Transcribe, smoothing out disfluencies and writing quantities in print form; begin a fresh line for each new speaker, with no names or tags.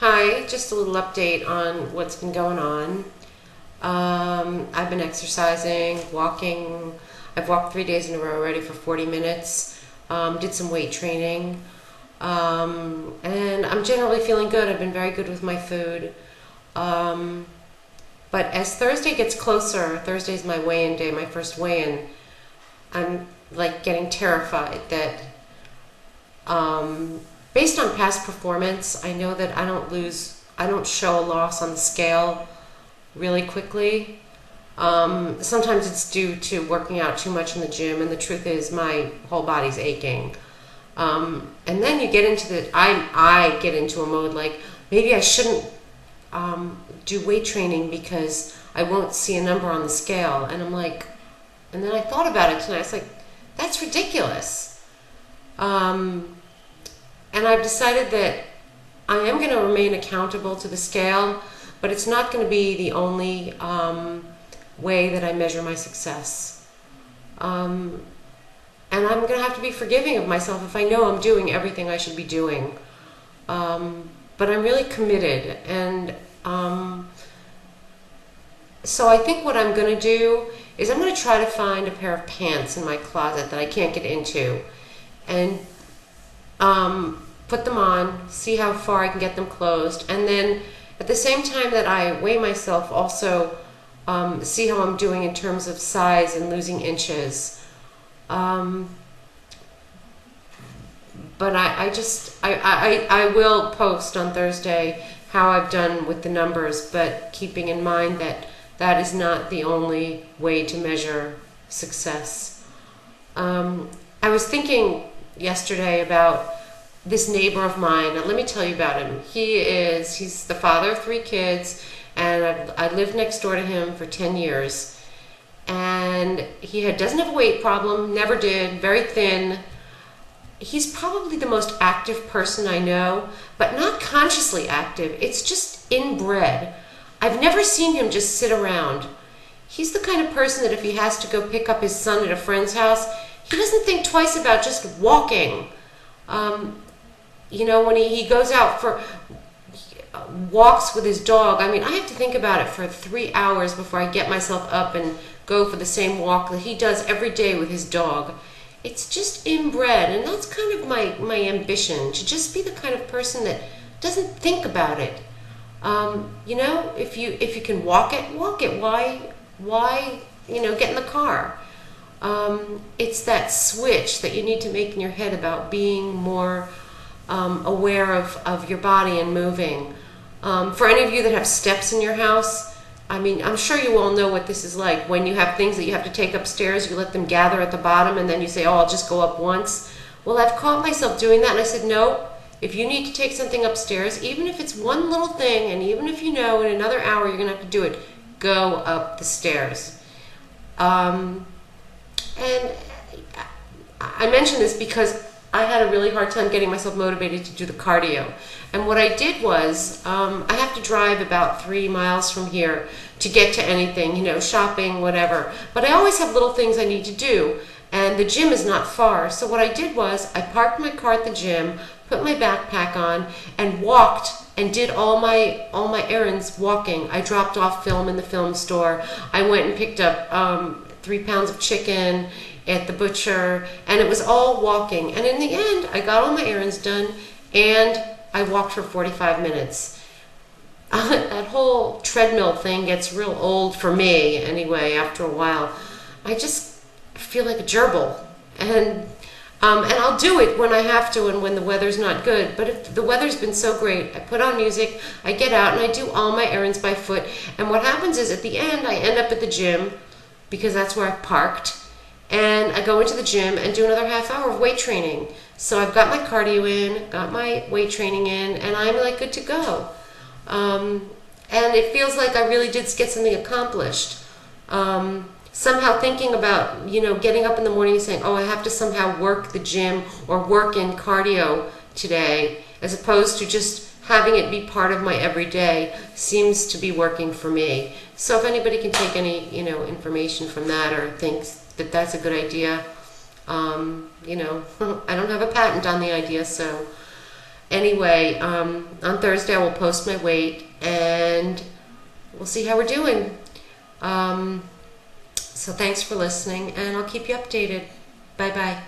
Hi, just a little update on what's been going on. I've been exercising, walking. I've walked 3 days in a row already for 40 minutes. Did some weight training. And I'm generally feeling good. I've been very good with my food. Um, but as Thursday gets closer, Thursday's my weigh-in day, my first weigh-in, I'm like getting terrified that based on past performance, I know that I don't show a loss on the scale really quickly. Sometimes it's due to working out too much in the gym, and the truth is my whole body's aching. And then you get into I get into a mode like maybe I shouldn't do weight training because I won't see a number on the scale. And I'm like, and then I thought about it tonight. I was like, that's ridiculous. And I've decided that I am going to remain accountable to the scale, but it's not going to be the only way that I measure my success. And I'm going to have to be forgiving of myself if I know I'm doing everything I should be doing. But I'm really committed. And so I think what I'm going to do is I'm going to try to find a pair of pants in my closet that I can't get into and put them on, see how far I can get them closed, and then at the same time that I weigh myself, also see how I'm doing in terms of size and losing inches. But I will post on Thursday how I've done with the numbers, but keeping in mind that that is not the only way to measure success. I was thinking yesterday about this neighbor of mine. Now, let me tell you about him. He's the father of 3 kids, and I lived next door to him for 10 years. And doesn't have a weight problem, never did, very thin. He's probably the most active person I know, but not consciously active. It's just inbred. I've never seen him just sit around. He's the kind of person that if he has to go pick up his son at a friend's house, he doesn't think twice about just walking. When he goes out for walks with his dog, I mean, I have to think about it for 3 hours before I get myself up and go for the same walk that he does every day with his dog. It's just inbred, and that's kind of my ambition, to just be the kind of person that doesn't think about it. If you can walk it, walk it. Why get in the car? It's that switch that you need to make in your head about being more aware of your body and moving. For any of you that have steps in your house, I mean, I'm sure you all know what this is like. When you have things that you have to take upstairs, you let them gather at the bottom, and then you say, oh, I'll just go up once. Well, I've caught myself doing that, and I said, no, if you need to take something upstairs, even if it's one little thing, and even if in another hour you're going to have to do it, go up the stairs. And I mention this because I had a really hard time getting myself motivated to do the cardio. And what I did was, I have to drive about 3 miles from here to get to anything, shopping, whatever. But I always have little things I need to do, and the gym is not far. So what I did was, I parked my car at the gym, put my backpack on, and walked and did all my errands walking. I dropped off film in the film store. I went and picked up 3 pounds of chicken at the butcher, and it was all walking. And in the end, I got all my errands done, and I walked for 45 minutes. That whole treadmill thing gets real old for me anyway after a while. I just feel like a gerbil. And I'll do it when I have to and when the weather's not good. But if the weather's been so great, I put on music, I get out, and I do all my errands by foot. And what happens is at the end, I end up at the gym because that's where I parked. And I go into the gym and do another half hour of weight training. So I've got my cardio in, got my weight training in, and I'm like good to go. And it feels like I really did get something accomplished. Somehow thinking about, getting up in the morning and saying, oh, I have to somehow work the gym or work in cardio today, as opposed to just having it be part of my everyday, seems to be working for me. So if anybody can take any, information from that or thinks that that's a good idea, I don't have a patent on the idea, so Anyway, on Thursday I will post my weight and we'll see how we're doing. So thanks for listening, and I'll keep you updated. Bye bye.